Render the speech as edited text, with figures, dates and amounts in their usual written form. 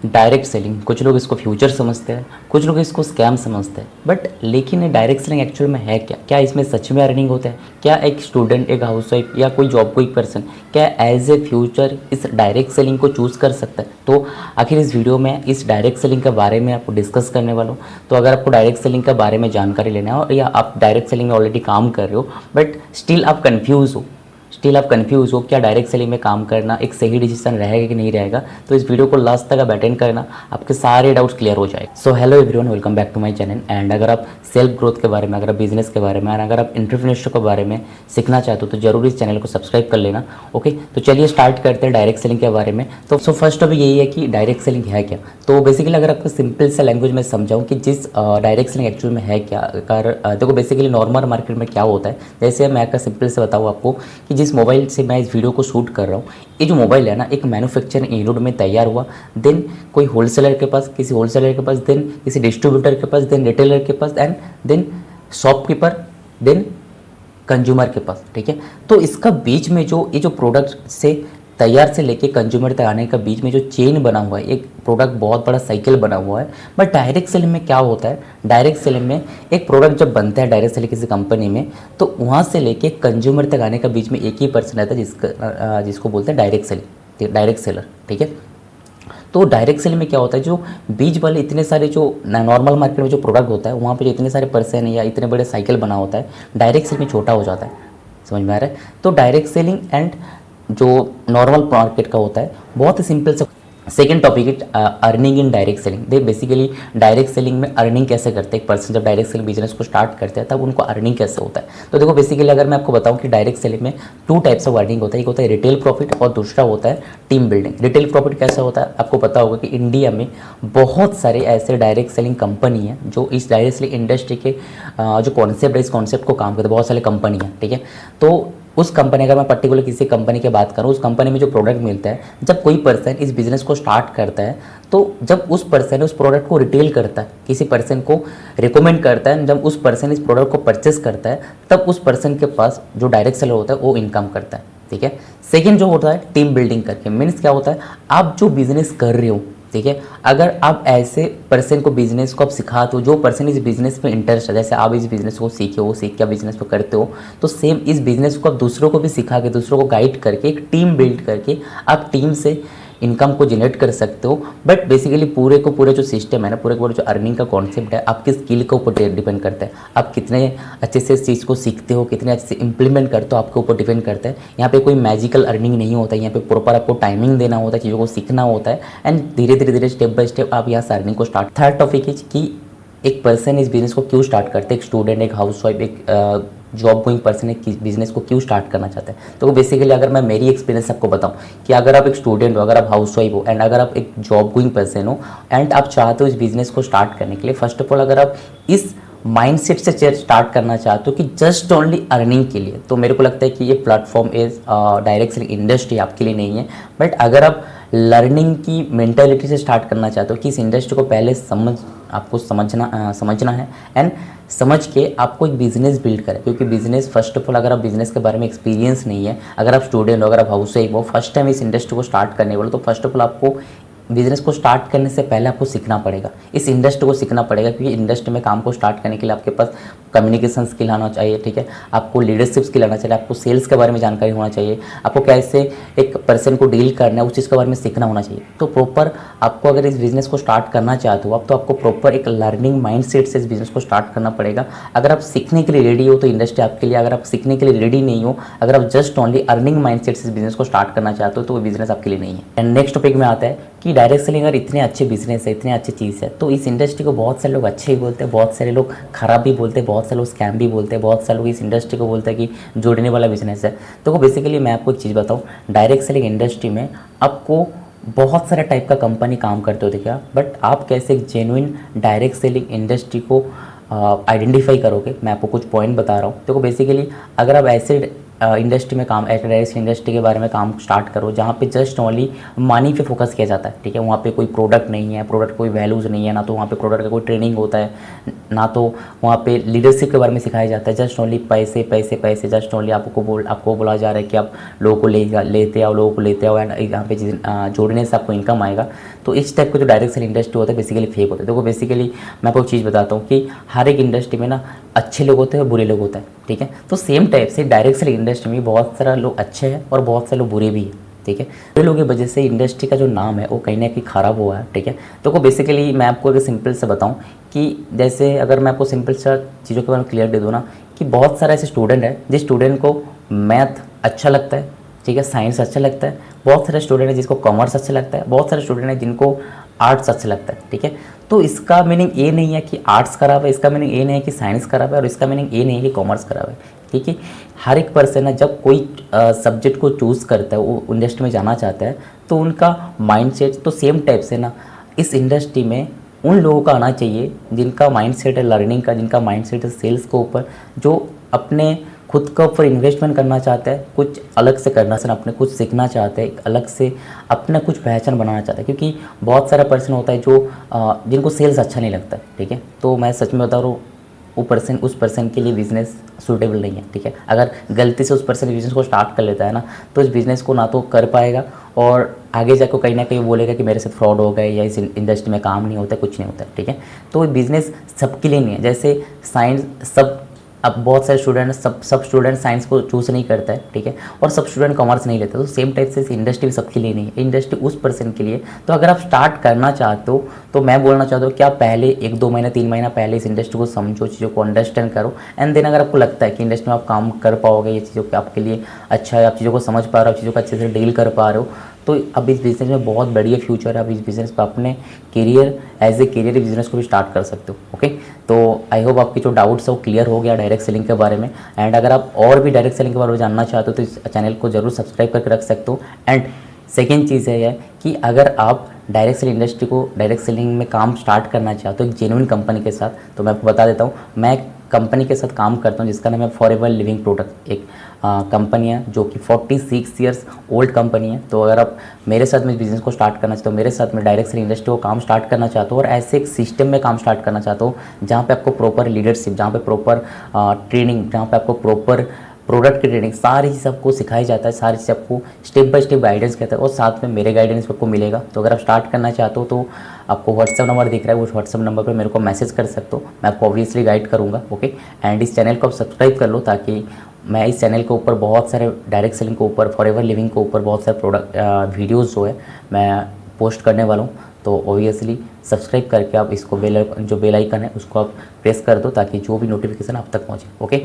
Direct selling, कुछ लोग इसको फ्यूचर समझते हैं, कुछ लोग इसको स्कैम समझते हैं, बट लेकिन डायरेक्ट सेलिंग एक्चुअल में है क्या? क्या इसमें सच में अर्निंग होता है? क्या एक स्टूडेंट, एक हाउसवाइफ या कोई जॉब कोई पर्सन क्या एज ए फ्यूचर इस डायरेक्ट सेलिंग को चूज़ कर सकता है? तो आखिर इस वीडियो में इस डायरेक्ट सेलिंग के बारे में आपको डिस्कस करने वाला हूँ। तो अगर आपको डायरेक्ट सेलिंग के बारे में जानकारी लेना है या आप डायरेक्ट सेलिंग में ऑलरेडी काम कर रहे हो बट स्टिल आप कंफ्यूज हो क्या डायरेक्ट सेलिंग में काम करना एक सही डिसीजन रहेगा कि नहीं रहेगा, तो इस वीडियो को लास्ट तक आप अटेंड करना, आपके सारे डाउट्स क्लियर हो जाए। So hello everyone, welcome back to my channel. And अगर आप सेल्फ ग्रोथ के बारे में, अगर आप बिजनेस के बारे में और अगर आप एंटरप्रेन्योरशिप के बारे में सीखना चाहते हो तो जरूर इस चैनल को सब्सक्राइब कर लेना। ओके, तो चलिए स्टार्ट करते हैं डायरेक्ट सेलिंग के बारे में। तो फर्स्ट टॉपिक यही है कि डायरेक्ट सेलिंग है क्या। तो बेसिकली अगर आपको सिंपल से लैंग्वेज में समझाऊँ कि जिस डायरेक्ट सेलिंग एक्चुअल में है क्या, देखो बेसिकली नॉर्मल मार्केट में क्या होता है, जैसे मैं आपका सिंपल से बताऊँ आपको कि जिस मोबाइल से मैं इस वीडियो को शूट कर रहा हूँ, ये जो मोबाइल है ना, एक मैन्युफैक्चरिंग यूनिट में तैयार हुआ, देन कोई होलसेलर के पास, किसी होलसेलर के पास, देन किसी डिस्ट्रीब्यूटर के पास, देन रिटेलर के पास, and then shopkeeper, then consumer के पास। ठीक है, तो इसका बीच में जो ये जो प्रोडक्ट से तैयार से लेके कंज्यूमर तक आने का बीच में जो चेन बना हुआ है, एक प्रोडक्ट बहुत बड़ा साइकिल बना हुआ है। बट डायरेक्ट सेलिंग में क्या होता है, डायरेक्ट सेलिंग में एक प्रोडक्ट जब बनता है डायरेक्ट सेलिंग किसी कंपनी में, तो वहाँ से लेके कंज्यूमर तक आने का बीच में एक ही पर्सन रहता है जिसको बोलते हैं डायरेक्ट सेलर। ठीक है, तो डायरेक्ट सेलिंग में क्या होता है, जो बीच वाले इतने सारे जो नॉर्मल मार्केट में जो प्रोडक्ट होता है वहाँ पे जो इतने सारे पर्सन या इतने बड़े साइकिल बना होता है, डायरेक्ट सेलिंग में छोटा हो जाता है। समझ में आ रहा है? तो डायरेक्ट सेलिंग एंड जो नॉर्मल मार्केट का होता है बहुत ही सिंपल से। Second topic is earning in direct selling. They basically direct selling में अर्निंग कैसे करते हैं, एक पर्सन जब डायरेक्ट सेलिंग बिजनेस को स्टार्ट करते हैं तब उनको अर्निंग कैसे होता है। तो देखो बेसिकली अगर मैं आपको बताऊं कि डायरेक्ट सेलिंग में टू टाइप्स ऑफ अर्निंग होता है, एक होता है रिटेल प्रॉफिट और दूसरा होता है टीम बिल्डिंग। रिटेल प्रॉफिट कैसा होता है, आपको पता होगा कि इंडिया में बहुत सारे ऐसे डायरेक्ट सेलिंग कंपनी हैं जो इस डायरेक्ट सेलिंग इंडस्ट्री के जो कॉन्सेप्ट है, इस कॉन्सेप्ट को काम करते हैं, बहुत सारे कंपनी हैं। ठीक है, तो उस कंपनी, अगर मैं पर्टिकुलर किसी कंपनी की बात करूँ, उस कंपनी में जो प्रोडक्ट मिलता है, जब कोई पर्सन इस बिज़नेस को स्टार्ट करता है तो जब उस पर्सन उस प्रोडक्ट को रिटेल करता है, किसी पर्सन को रिकमेंड करता है, जब उस पर्सन इस प्रोडक्ट को परचेस करता है, तब उस पर्सन के पास जो डायरेक्ट सेलर होता है वो इनकम करता है। ठीक है, सेकेंड जो होता है टीम बिल्डिंग करके, मीन्स क्या होता है, आप जो बिजनेस कर रहे हो, ठीक है, अगर आप ऐसे पर्सन को बिजनेस को आप सिखाते हो, जो पर्सन इस बिजनेस में इंटरेस्ट है, जैसे आप इस बिजनेस को सीखे हो, सीख के बिजनेस को करते हो, तो सेम इस बिजनेस को आप दूसरों को भी सिखा के, दूसरों को गाइड करके, एक टीम बिल्ड करके आप टीम से इनकम को जनरेट कर सकते हो। बट बेसिकली पूरे को पूरे जो सिस्टम है ना, पूरे को पूरे जो अर्निंग का कॉन्सेप्ट है, आपकी स्किल के ऊपर डिपेंड करता है। आप कितने अच्छे से इस चीज़ को सीखते हो, कितने अच्छे से इंप्लीमेंट करते हो, आपके ऊपर डिपेंड करता है। यहाँ पे कोई मैजिकल अर्निंग नहीं होता है, यहाँ पे प्रॉपर आपको टाइमिंग देना होता है, चीज़ों को सीखना होता है, एंड धीरे धीरे स्टेप बाय स्टेप आप यहाँ से अर्निंग को स्टार्ट। थर्ड टॉपिक है कि एक पर्सन इस बिजनेस को क्यों स्टार्ट करते हैं, एक स्टूडेंट, एक हाउसवाइफ, एक जॉब गोइंग पर्सन एक बिजनेस को क्यों स्टार्ट करना चाहते हैं। तो बेसिकली अगर मैं मेरी एक्सपीरियंस आपको बताऊं कि अगर आप एक स्टूडेंट हो, अगर आप हाउसवाइफ हो, एंड अगर आप एक जॉब गोइंग पर्सन हो एंड आप चाहते हो इस बिजनेस को स्टार्ट करने के लिए, फर्स्ट ऑफ ऑल अगर आप इस माइंडसेट से स्टार्ट करना चाहते हो कि जस्ट ओनली अर्निंग के लिए, तो मेरे को लगता है कि ये platform is direct selling industry आपके लिए नहीं है। बट अगर आप लर्निंग की मेंटालिटी से स्टार्ट करना चाहते हो कि इस इंडस्ट्री को पहले आपको समझना है, एंड समझ के आपको एक बिज़नेस बिल्ड करें, क्योंकि बिज़नेस फर्स्ट ऑफ ऑल, अगर आप बिज़नेस के बारे में एक्सपीरियंस नहीं है, अगर आप स्टूडेंट हो, अगर आप हाउस वाइफ हो, फर्स्ट टाइम इस इंडस्ट्री को स्टार्ट करने वाले, तो फर्स्ट ऑफ ऑल आपको बिजनेस को स्टार्ट करने से पहले आपको सीखना पड़ेगा, इस इंडस्ट्री को सीखना पड़ेगा, क्योंकि इंडस्ट्री में काम को स्टार्ट करने के लिए आपके पास कम्युनिकेशन स्किल आना चाहिए। ठीक है, आपको लीडरशिप स्किल आना चाहिए, आपको सेल्स के बारे में जानकारी होना चाहिए, आपको कैसे एक पर्सन को डील करना है उस चीज़ के बारे में सीखना होना चाहिए। तो प्रॉपर आपको अगर इस बिज़नेस को स्टार्ट करना चाहते हो आप, तो आपको प्रॉपर एक लर्निंग माइंडसेट से इस बिज़नेस को स्टार्ट करना पड़ेगा। अगर आप सीखने के लिए रेडी हो तो इंडस्ट्री आपके लिए, अगर आप सीखने के लिए रेडी नहीं हो, अगर आप जस्ट ओनली अर्निंग माइंडसेट से इस बिज़नेस को स्टार्ट करना चाहते हो, तो वो बिज़नेस आपके लिए नहीं है। एंड नेक्स्ट टॉपिक में आता है कि डायरेक्ट सेलिंग अगर इतने अच्छे बिजनेस है, इतने अच्छी चीज़ है, तो इस इंडस्ट्री को बहुत सारे लोग अच्छे ही बोलते हैं, बहुत सारे लोग खराब भी बोलते हैं, बहुत सारे लोग स्कैम भी बोलते हैं, बहुत सारे लोग इस इंडस्ट्री को बोलते हैं कि जोड़ने वाला बिजनेस है। तो बेसिकली मैं आपको एक चीज़ बताऊँ, डायरेक्ट सेलिंग इंडस्ट्री में आपको बहुत सारे टाइप का कंपनी काम करते होते क्या, बट आप कैसे एक जेन्युइन डायरेक्ट सेलिंग इंडस्ट्री को आइडेंटिफाई करोगे, मैं आपको कुछ पॉइंट बता रहा हूँ। देखो बेसिकली अगर आप ऐसे इंडस्ट्री में काम, डायरेक्ट इंडस्ट्री के बारे में काम स्टार्ट करो जहाँ पे जस्ट ओनली मनी पे फोकस किया जाता है, ठीक है, वहाँ पे कोई प्रोडक्ट नहीं है, प्रोडक्ट कोई वैल्यूज़ नहीं है, ना तो वहाँ पे प्रोडक्ट का कोई ट्रेनिंग होता है, ना तो वहाँ पे लीडरशिप के बारे में सिखाया जाता है, जस्ट ओनली पैसे पैसे पैसे, जस्ट ओनली आपको बोला जा रहा है कि आप लोगों को लेते आओ, लोगों को लेते आओ, एंड यहाँ पे जोड़ने से आपको इनकम आएगा। तो इस टाइप का जो डायरेक्ट सेलिंग इंडस्ट्री होता है बेसिकली फेक होता है। देखो बेसिकली मैं आपको एक चीज़ बताता हूँ कि हर एक इंडस्ट्री में ना अच्छे लोग होते हैं और बुरे लोग होते हैं, ठीक है। तो सेम टाइप से डायरेक्ट सेलिंग इंडस्ट्री में बहुत सारा लोग अच्छे हैं और बहुत सारे लोग बुरे भी हैं, ठीक है। बुरे लोगों की वजह से इंडस्ट्री का जो नाम है वो कहीं ना कहीं ख़राब हुआ है, ठीक है। तो को बेसिकली मैं आपको अगर सिंपल से बताऊं कि जैसे अगर मैं आपको सिंपल सा चीज़ों के बारे में क्लियर दे दूँ ना कि बहुत सारे ऐसे स्टूडेंट हैं जिस स्टूडेंट को मैथ अच्छा लगता है, ठीक है, साइंस अच्छा लगता है, बहुत सारे स्टूडेंट हैं जिसको कॉमर्स अच्छा लगता है, बहुत सारे स्टूडेंट हैं जिनको आर्ट्स अच्छा लगता है, ठीक है। तो इसका मीनिंग ये नहीं है कि आर्ट्स खराब है, इसका मीनिंग ये नहीं है कि साइंस खराब है और इसका मीनिंग ये नहीं है कि कॉमर्स खराब है, ठीक है। हर एक पर्सन है जब कोई सब्जेक्ट को चूज़ करता है, वो इंडस्ट्री में जाना चाहता है, तो उनका माइंडसेट तो सेम टाइप से ना इस इंडस्ट्री में उन लोगों का आना चाहिए जिनका माइंडसेट है लर्निंग का, जिनका माइंडसेट है सेल्स के ऊपर, जो अपने खुद के ऊपर इन्वेस्टमेंट करना चाहता है, कुछ अलग से करना चाहता है, अपने कुछ सीखना चाहते हैं, अलग से अपना कुछ पहचान बनाना चाहता है। क्योंकि बहुत सारा पर्सन होता है जो जिनको सेल्स अच्छा नहीं लगता है, ठीक है। तो मैं सच में बता रहा हूँ उस पर्सन के लिए बिज़नेस सूटेबल नहीं है, ठीक है। अगर गलती से उस पर्सन बिज़नेस को स्टार्ट कर लेता है ना, तो इस बिज़नेस को ना तो कर पाएगा और आगे जाकर कहीं ना कहीं बोलेगा कि मेरे साथ फ्रॉड हो गए या इस इंडस्ट्री में काम नहीं होता, कुछ नहीं होता, ठीक है। तो बिज़नेस सबके लिए नहीं है। जैसे साइंस सब, अब बहुत सारे स्टूडेंट सब स्टूडेंट साइंस को चूज़ नहीं करता है, ठीक है, और सब स्टूडेंट कॉमर्स नहीं लेते। तो सेम टाइप से इंडस्ट्री सबके लिए नहीं है, इंडस्ट्री उस पर्सन के लिए। तो अगर आप स्टार्ट करना चाहते हो तो मैं बोलना चाहता हूँ कि आप पहले 1-2 महीना 3 महीना पहले इस इंडस्ट्री को समझो, चीज़ों को अंडरस्टैंड करो, एंड देन अगर आपको लगता है कि इंडस्ट्री में आप काम कर पाओगे, ये चीज़ों के आपके लिए अच्छा है, आप चीज़ों को समझ पा रहे हो, चीज़ों को अच्छे से डील कर पा रहे हो, तो अब इस बिज़नेस में बहुत बढ़िया फ्यूचर है। आप इस बिज़नेस पर अपने career as a career business को भी स्टार्ट कर सकते हो, ओके। तो आई होप आपकी जो डाउट्स है वो क्लियर हो गया डायरेक्ट सेलिंग के बारे में। एंड अगर आप और भी डायरेक्ट सेलिंग के बारे में जानना चाहते हो तो इस चैनल को जरूर सब्सक्राइब करके रख सकते हो। एंड सेकेंड चीज़ है यह कि अगर आप डायरेक्ट सेलिंग इंडस्ट्री को डायरेक्ट सेलिंग में काम स्टार्ट करना चाहते हो एक जेन्युइन कंपनी के साथ, तो मैं आपको बता देता हूँ, मैं कंपनी के साथ काम करता हूँ जिसका नाम है फॉरएवर लिविंग प्रोडक्ट। एक कंपनी है जो कि 46 ईयर्स ओल्ड कंपनी है। तो अगर आप मेरे साथ में बिज़नेस को स्टार्ट करना चाहते हो, मेरे साथ में डायरेक्ट सेलिंग इंडस्ट्री को काम स्टार्ट करना चाहते हो और ऐसे एक सिस्टम में काम स्टार्ट करना चाहते हो जहाँ पे आपको प्रॉपर लीडरशिप, जहाँ पे प्रॉपर ट्रेनिंग, जहाँ पे आपको प्रॉपर प्रोडक्ट की ट्रेनिंग, सारी चीज़ आपको सिखाई जाता है, सारी चीज़ आपको स्टेप बाय स्टेप गाइडेंस कहता है और साथ में मेरे गाइडेंस आपको मिलेगा। तो अगर आप स्टार्ट करना चाहते हो तो आपको व्हाट्सअप नंबर दिख रहा है, उस व्हाट्सअप नंबर पर मेरे को मैसेज कर सकते हो, मैं आपको ऑब्वियसली गाइड करूँगा, ओके। एंड इस चैनल को आप सब्सक्राइब कर लो ताकि मैं इस चैनल के ऊपर बहुत सारे डायरेक्ट सेलिंग के ऊपर, फॉरएवर लिविंग के ऊपर बहुत सारे प्रोडक्ट वीडियोज़ जो है मैं पोस्ट करने वाला हूँ। तो ऑब्वियसली सब्सक्राइब करके आप इसको बेल आइकन है उसको आप प्रेस कर दो ताकि जो भी नोटिफिकेशन आप तक पहुँचे, ओके।